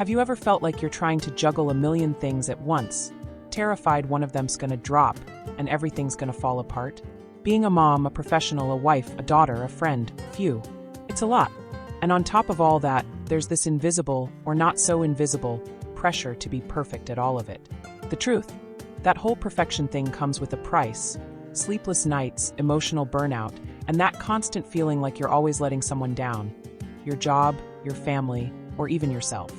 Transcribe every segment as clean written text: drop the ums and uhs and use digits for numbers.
Have you ever felt like you're trying to juggle a million things at once, terrified one of them's gonna drop and everything's gonna fall apart? Being a mom, a professional, a wife, a daughter, a friend, it's a lot. And on top of all that, there's this invisible, or not so invisible, pressure to be perfect at all of it. The truth, that whole perfection thing comes with a price: sleepless nights, emotional burnout, and that constant feeling like you're always letting someone down. Your job, your family, or even yourself.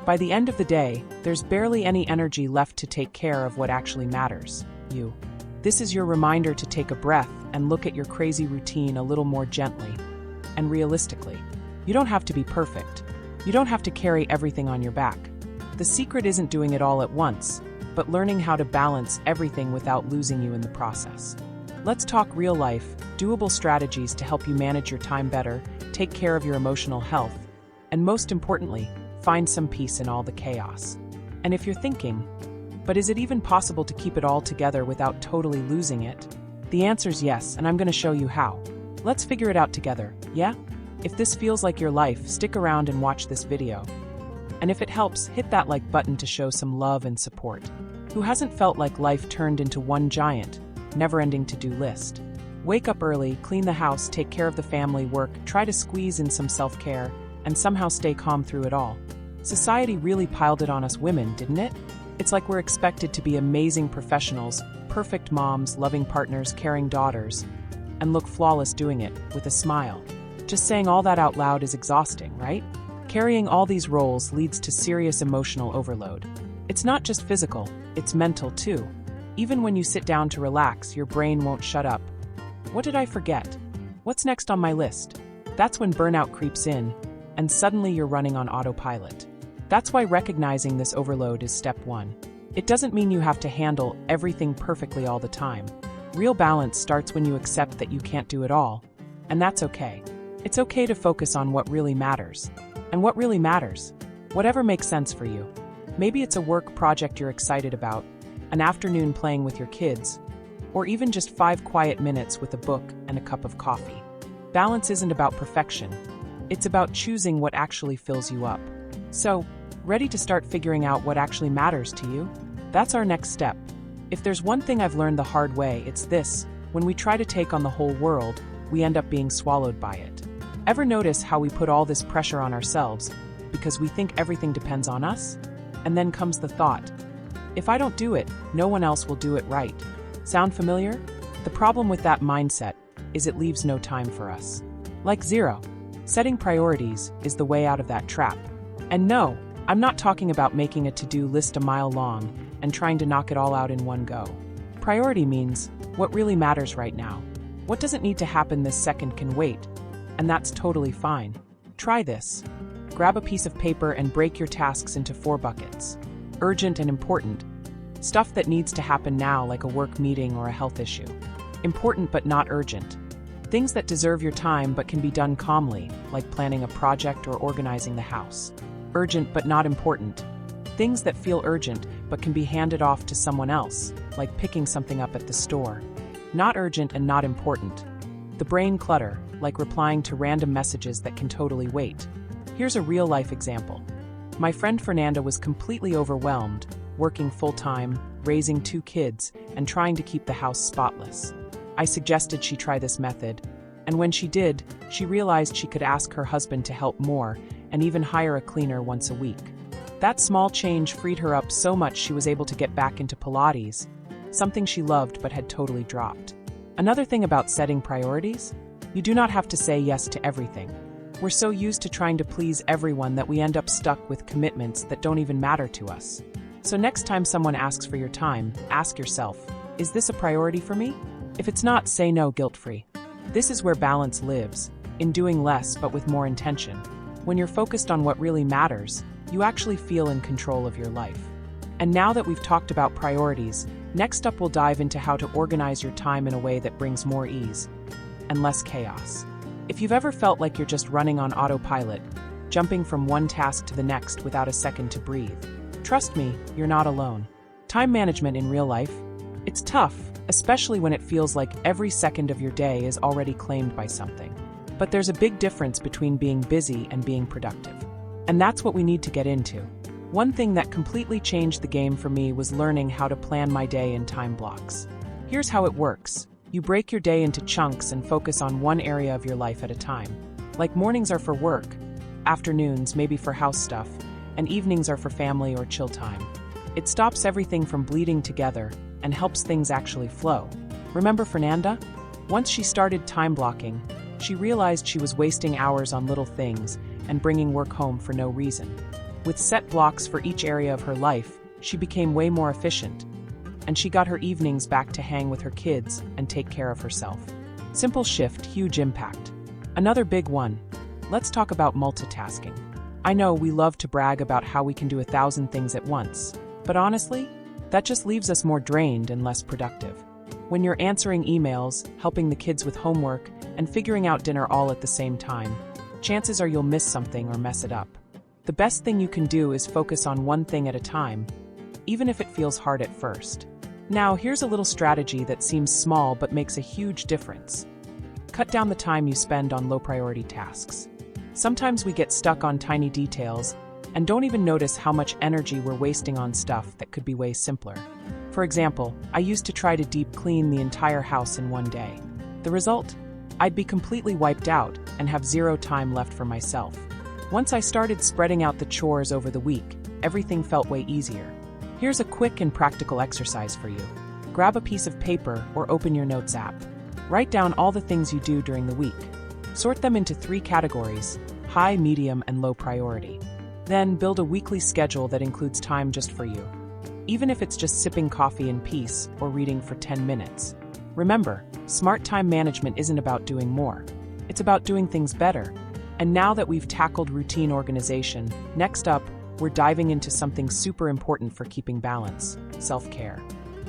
By the end of the day, there's barely any energy left to take care of what actually matters: you. This is your reminder to take a breath and look at your crazy routine a little more gently and realistically. You don't have to be perfect. You don't have to carry everything on your back. The secret isn't doing it all at once, but learning how to balance everything without losing you in the process. Let's talk real life, doable strategies to help you manage your time better, take care of your emotional health, and most importantly, find some peace in all the chaos. And if you're thinking, but is it even possible to keep it all together without totally losing it? The answer's yes, and I'm going to show you how. Let's figure it out together, yeah? If this feels like your life, stick around and watch this video. And if it helps, hit that like button to show some love and support. Who hasn't felt like life turned into one giant, never-ending to-do list? Wake up early, clean the house, take care of the family, work, try to squeeze in some self-care, and somehow stay calm through it all. Society really piled it on us women, didn't it? It's like we're expected to be amazing professionals, perfect moms, loving partners, caring daughters, and look flawless doing it, with a smile. Just saying all that out loud is exhausting, right? Carrying all these roles leads to serious emotional overload. It's not just physical, it's mental too. Even when you sit down to relax, your brain won't shut up. What did I forget? What's next on my list? That's when burnout creeps in, and suddenly you're running on autopilot. That's why recognizing this overload is step one. It doesn't mean you have to handle everything perfectly all the time. Real balance starts when you accept that you can't do it all, and that's okay. It's okay to focus on what really matters. And what really matters? Whatever makes sense for you. Maybe it's a work project you're excited about, an afternoon playing with your kids, or even just 5 quiet minutes with a book and a cup of coffee. Balance isn't about perfection. It's about choosing what actually fills you up. So, ready to start figuring out what actually matters to you? That's our next step. If there's one thing I've learned the hard way, it's this: when we try to take on the whole world, we end up being swallowed by it. Ever notice how we put all this pressure on ourselves because we think everything depends on us? And then comes the thought, if I don't do it, no one else will do it right. Sound familiar? The problem with that mindset is it leaves no time for us. Like zero. Setting priorities is the way out of that trap. And no, I'm not talking about making a to-do list a mile long and trying to knock it all out in one go. Priority means what really matters right now. What doesn't need to happen this second can wait, and that's totally fine. Try this. Grab a piece of paper and break your tasks into 4 buckets. Urgent and important. Stuff that needs to happen now, like a work meeting or a health issue. Important but not urgent. Things that deserve your time but can be done calmly, like planning a project or organizing the house. Urgent but not important. Things that feel urgent but can be handed off to someone else, like picking something up at the store. Not urgent and not important. The brain clutter, like replying to random messages that can totally wait. Here's a real-life example. My friend Fernanda was completely overwhelmed, working full-time, raising 2 kids, and trying to keep the house spotless. I suggested she try this method, and when she did, she realized she could ask her husband to help more and even hire a cleaner once a week. That small change freed her up so much she was able to get back into Pilates, something she loved but had totally dropped. Another thing about setting priorities? You do not have to say yes to everything. We're so used to trying to please everyone that we end up stuck with commitments that don't even matter to us. So next time someone asks for your time, ask yourself, is this a priority for me? If it's not, say no guilt-free. This is where balance lives, in doing less but with more intention. When you're focused on what really matters, you actually feel in control of your life. And now that we've talked about priorities, next up we'll dive into how to organize your time in a way that brings more ease and less chaos. If you've ever felt like you're just running on autopilot, jumping from one task to the next without a second to breathe, trust me, you're not alone. Time management in real life, it's tough, especially when it feels like every second of your day is already claimed by something. But there's a big difference between being busy and being productive. And that's what we need to get into. One thing that completely changed the game for me was learning how to plan my day in time blocks. Here's how it works. You break your day into chunks and focus on one area of your life at a time. Like mornings are for work, afternoons maybe for house stuff, and evenings are for family or chill time. It stops everything from bleeding together and helps things actually flow. Remember Fernanda? Once she started time blocking, she realized she was wasting hours on little things and bringing work home for no reason. With set blocks for each area of her life, she became way more efficient, and she got her evenings back to hang with her kids and take care of herself. Simple shift, huge impact. Another big one. Let's talk about multitasking. I know we love to brag about how we can do 1,000 things at once, but honestly, that just leaves us more drained and less productive. When you're answering emails, helping the kids with homework, and figuring out dinner all at the same time, chances are you'll miss something or mess it up. The best thing you can do is focus on one thing at a time, even if it feels hard at first. Now, here's a little strategy that seems small but makes a huge difference. Cut down the time you spend on low-priority tasks. Sometimes we get stuck on tiny details and don't even notice how much energy we're wasting on stuff that could be way simpler. For example, I used to try to deep clean the entire house in one day. The result? I'd be completely wiped out and have zero time left for myself. Once I started spreading out the chores over the week, everything felt way easier. Here's a quick and practical exercise for you. Grab a piece of paper or open your notes app. Write down all the things you do during the week. Sort them into 3 categories: high, medium, and low priority. Then build a weekly schedule that includes time just for you. Even if it's just sipping coffee in peace or reading for 10 minutes. Remember, smart time management isn't about doing more. It's about doing things better. And now that we've tackled routine organization, next up, we're diving into something super important for keeping balance: self-care.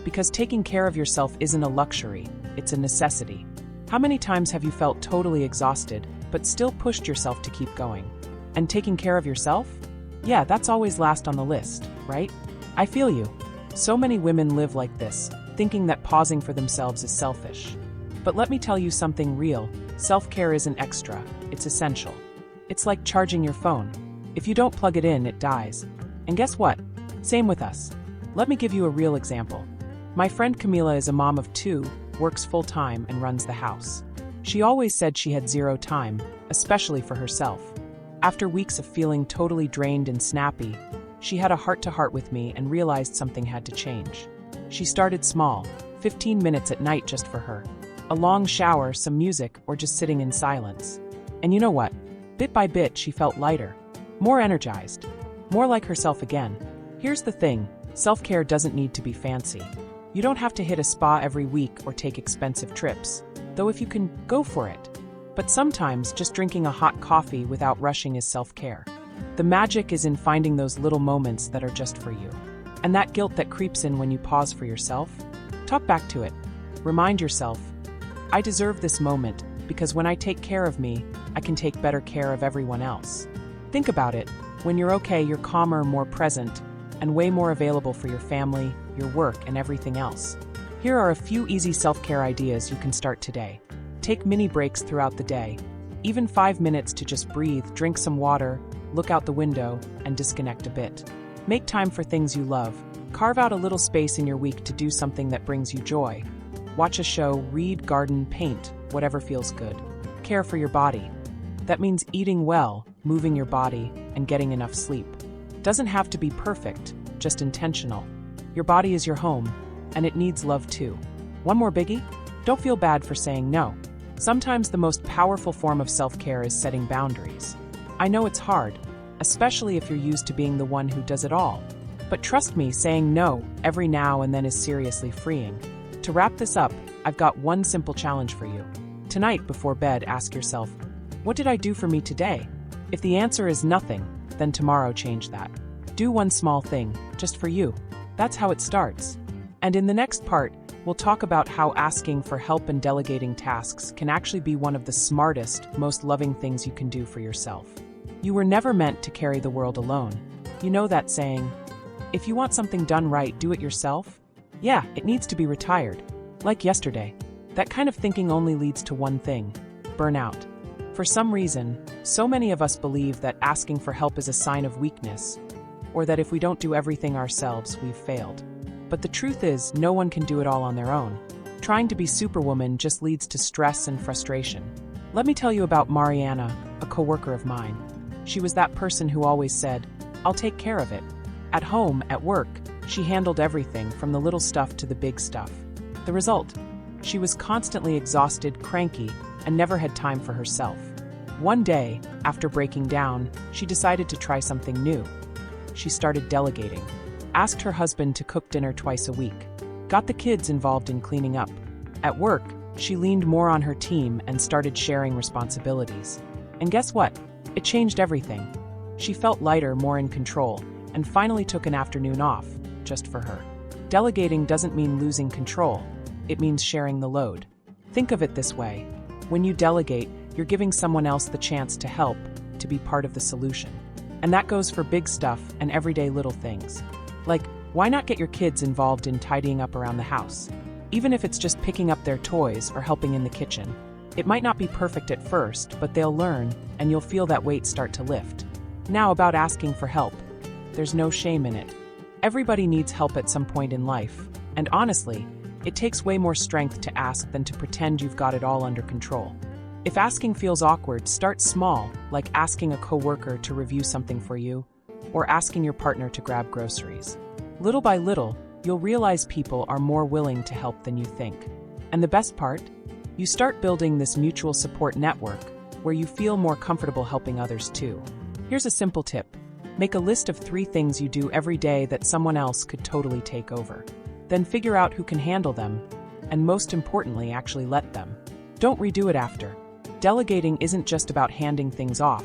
Because taking care of yourself isn't a luxury, it's a necessity. How many times have you felt totally exhausted, but still pushed yourself to keep going? And taking care of yourself? Yeah, that's always last on the list, right? I feel you. So many women live like this, thinking that pausing for themselves is selfish. But let me tell you something real. Self-care isn't extra, it's essential. It's like charging your phone. If you don't plug it in, it dies. And guess what? Same with us. Let me give you a real example. My friend Camila is a mom of 2, works full-time, and runs the house. She always said she had zero time, especially for herself. After weeks of feeling totally drained and snappy, she had a heart-to-heart with me and realized something had to change. She started small, 15 minutes at night just for her. A long shower, some music, or just sitting in silence. And you know what? Bit by bit, she felt lighter, more energized, more like herself again. Here's the thing, self-care doesn't need to be fancy. You don't have to hit a spa every week or take expensive trips, though if you can, go for it. But sometimes just drinking a hot coffee without rushing is self-care. The magic is in finding those little moments that are just for you. And that guilt that creeps in when you pause for yourself? Talk back to it. Remind yourself, I deserve this moment because when I take care of me, I can take better care of everyone else. Think about it. When you're okay, you're calmer, more present, and way more available for your family, your work, and everything else. Here are a few easy self-care ideas you can start today. Take mini breaks throughout the day. Even 5 minutes to just breathe, drink some water, look out the window, and disconnect a bit. Make time for things you love. Carve out a little space in your week to do something that brings you joy. Watch a show, read, garden, paint, whatever feels good. Care for your body. That means eating well, moving your body, and getting enough sleep. Doesn't have to be perfect, just intentional. Your body is your home, and it needs love too. One more biggie? Don't feel bad for saying no. Sometimes the most powerful form of self-care is setting boundaries. I know it's hard, especially if you're used to being the one who does it all. But trust me, saying no every now and then is seriously freeing. To wrap this up, I've got one simple challenge for you. Tonight, before bed, ask yourself, what did I do for me today? If the answer is nothing, then tomorrow change that. Do one small thing, just for you. That's how it starts. And in the next part, we'll talk about how asking for help and delegating tasks can actually be one of the smartest, most loving things you can do for yourself. You were never meant to carry the world alone. You know that saying, if you want something done right, do it yourself? Yeah, it needs to be retired. Like yesterday. That kind of thinking only leads to one thing: burnout. For some reason, so many of us believe that asking for help is a sign of weakness. or that if we don't do everything ourselves, we've failed. But the truth is, no one can do it all on their own. Trying to be Superwoman just leads to stress and frustration. Let me tell you about Mariana, a coworker of mine. She was that person who always said, "I'll take care of it." At home, at work, she handled everything from the little stuff to the big stuff. The result? She was constantly exhausted, cranky, and never had time for herself. One day, after breaking down, she decided to try something new. She started delegating, asked her husband to cook dinner twice a week, got the kids involved in cleaning up. At work, she leaned more on her team and started sharing responsibilities. And guess what? It changed everything. She felt lighter, more in control, and finally took an afternoon off, just for her. Delegating doesn't mean losing control. It means sharing the load. Think of it this way. When you delegate, you're giving someone else the chance to help, to be part of the solution. And that goes for big stuff and everyday little things. Like, why not get your kids involved in tidying up around the house? Even if it's just picking up their toys or helping in the kitchen. It might not be perfect at first, but they'll learn, and you'll feel that weight start to lift. Now about asking for help. There's no shame in it. Everybody needs help at some point in life, and honestly, it takes way more strength to ask than to pretend you've got it all under control. If asking feels awkward, start small, like asking a coworker to review something for you, or asking your partner to grab groceries. Little by little, you'll realize people are more willing to help than you think. And the best part? You start building this mutual support network where you feel more comfortable helping others too. Here's a simple tip. Make a list of 3 things you do every day that someone else could totally take over. Then figure out who can handle them, and most importantly, actually let them. Don't redo it after. Delegating isn't just about handing things off.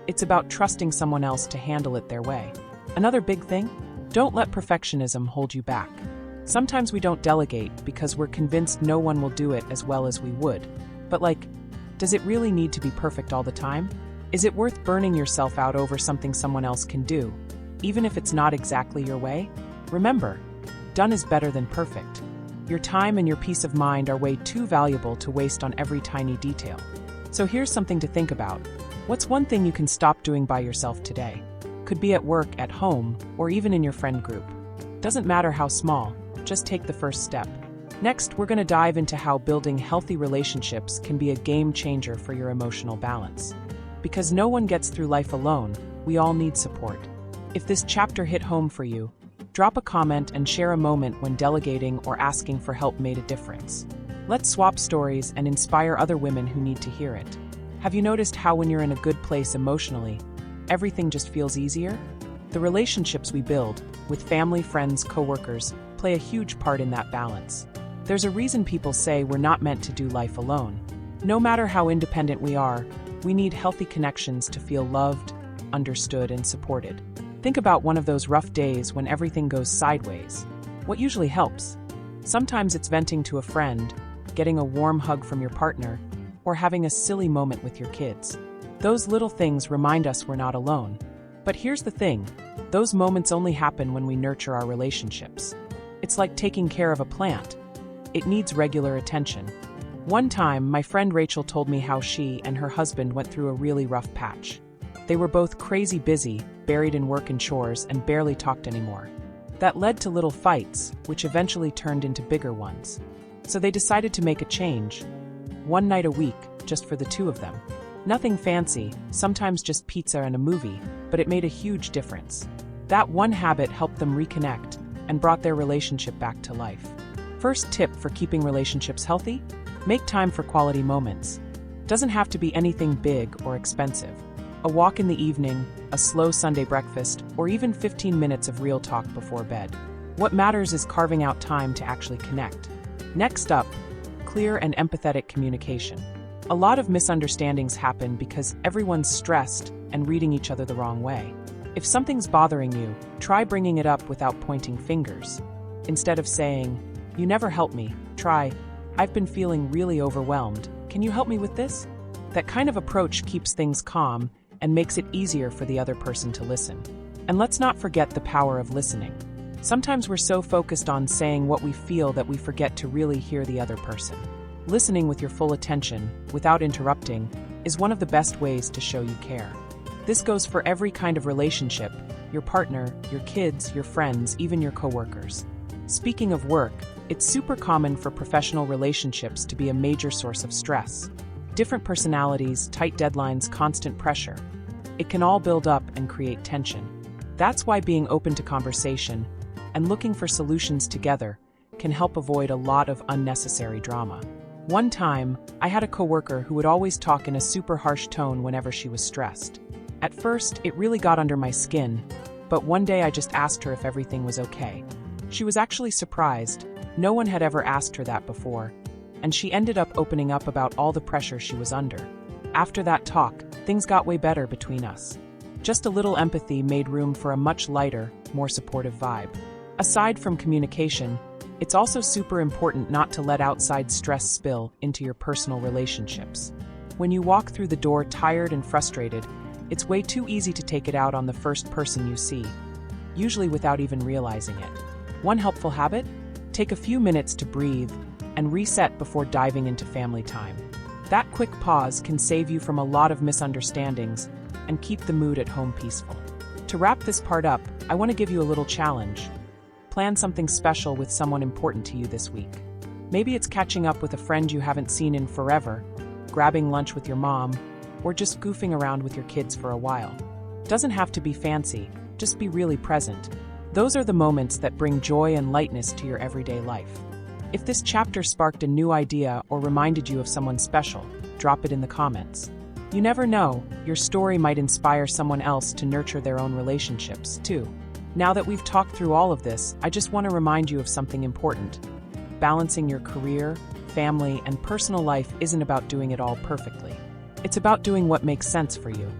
It's about trusting someone else to handle it their way. Another big thing? Don't let perfectionism hold you back. Sometimes we don't delegate because we're convinced no one will do it as well as we would. But does it really need to be perfect all the time? Is it worth burning yourself out over something someone else can do, even if it's not exactly your way? Remember, done is better than perfect. Your time and your peace of mind are way too valuable to waste on every tiny detail. So here's something to think about. What's one thing you can stop doing by yourself today? Could be at work, at home, or even in your friend group. Doesn't matter how small, just take the first step. Next, we're going to dive into how building healthy relationships can be a game changer for your emotional balance. Because no one gets through life alone, we all need support. If this chapter hit home for you, drop a comment and share a moment when delegating or asking for help made a difference. Let's swap stories and inspire other women who need to hear it. Have you noticed how when you're in a good place emotionally, everything just feels easier? The relationships we build, with family, friends, coworkers, play a huge part in that balance. There's a reason people say we're not meant to do life alone. No matter how independent we are, we need healthy connections to feel loved, understood, and supported. Think about one of those rough days when everything goes sideways. What usually helps? Sometimes it's venting to a friend, getting a warm hug from your partner, or having a silly moment with your kids. Those little things remind us we're not alone. But here's the thing, those moments only happen when we nurture our relationships. It's like taking care of a plant. It needs regular attention. One time, my friend Rachel told me how she and her husband went through a really rough patch. They were both crazy busy, buried in work and chores, and barely talked anymore. That led to little fights, which eventually turned into bigger ones. So they decided to make a change. One night a week, just for the two of them. Nothing fancy, sometimes just pizza and a movie, but it made a huge difference. That one habit helped them reconnect and brought their relationship back to life. First tip for keeping relationships healthy? Make time for quality moments. Doesn't have to be anything big or expensive. A walk in the evening, a slow Sunday breakfast, or even 15 minutes of real talk before bed. What matters is carving out time to actually connect. Next up, clear and empathetic communication. A lot of misunderstandings happen because everyone's stressed and reading each other the wrong way. If something's bothering you, try bringing it up without pointing fingers. Instead of saying, "You never help me," try, "I've been feeling really overwhelmed. Can you help me with this?" That kind of approach keeps things calm and makes it easier for the other person to listen. And let's not forget the power of listening. Sometimes we're so focused on saying what we feel that we forget to really hear the other person. Listening with your full attention, without interrupting, is one of the best ways to show you care. This goes for every kind of relationship, your partner, your kids, your friends, even your coworkers. Speaking of work, it's super common for professional relationships to be a major source of stress. Different personalities, tight deadlines, constant pressure. It can all build up and create tension. That's why being open to conversation and looking for solutions together can help avoid a lot of unnecessary drama. One time, I had a coworker who would always talk in a super harsh tone whenever she was stressed. At first, it really got under my skin, but one day I just asked her if everything was okay. She was actually surprised. No one had ever asked her that before, and she ended up opening up about all the pressure she was under. After that talk, things got way better between us. Just a little empathy made room for a much lighter, more supportive vibe. Aside from communication, it's also super important not to let outside stress spill into your personal relationships. When you walk through the door tired and frustrated, it's way too easy to take it out on the first person you see, usually without even realizing it. One helpful habit? Take a few minutes to breathe and reset before diving into family time. That quick pause can save you from a lot of misunderstandings and keep the mood at home peaceful. To wrap this part up, I want to give you a little challenge. Plan something special with someone important to you this week. Maybe it's catching up with a friend you haven't seen in forever, grabbing lunch with your mom, or just goofing around with your kids for a while. Doesn't have to be fancy, just be really present. Those are the moments that bring joy and lightness to your everyday life. If this chapter sparked a new idea or reminded you of someone special, drop it in the comments. You never know, your story might inspire someone else to nurture their own relationships, too. Now that we've talked through all of this, I just want to remind you of something important. Balancing your career, family, and personal life isn't about doing it all perfectly. It's about doing what makes sense for you.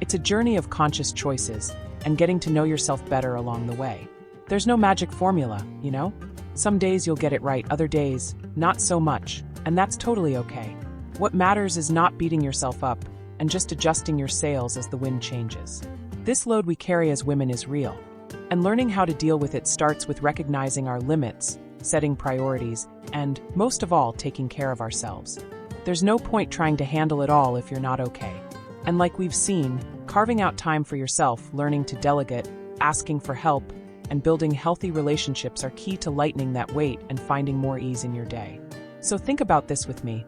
It's a journey of conscious choices and getting to know yourself better along the way. There's no magic formula, you know? Some days you'll get it right, other days, not so much, and that's totally okay. What matters is not beating yourself up and just adjusting your sails as the wind changes. This load we carry as women is real. And learning how to deal with it starts with recognizing our limits, setting priorities, and, most of all, taking care of ourselves. There's no point trying to handle it all if you're not okay. And like we've seen, carving out time for yourself, learning to delegate, asking for help, and building healthy relationships are key to lightening that weight and finding more ease in your day. So think about this with me.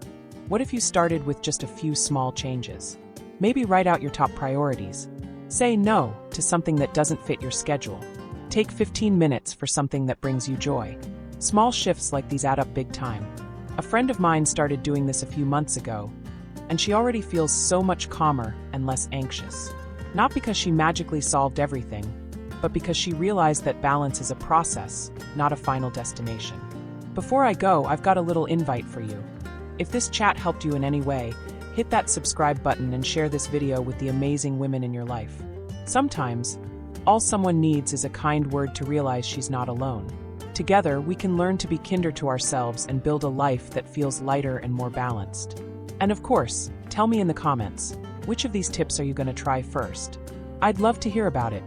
What if you started with just a few small changes? Maybe write out your top priorities. Say no to something that doesn't fit your schedule. Take 15 minutes for something that brings you joy. Small shifts like these add up big time. A friend of mine started doing this a few months ago, and she already feels so much calmer and less anxious. Not because she magically solved everything, but because she realized that balance is a process, not a final destination. Before I go, I've got a little invite for you. If this chat helped you in any way, hit that subscribe button and share this video with the amazing women in your life. Sometimes, all someone needs is a kind word to realize she's not alone. Together, we can learn to be kinder to ourselves and build a life that feels lighter and more balanced. And of course, tell me in the comments, which of these tips are you going to try first? I'd love to hear about it.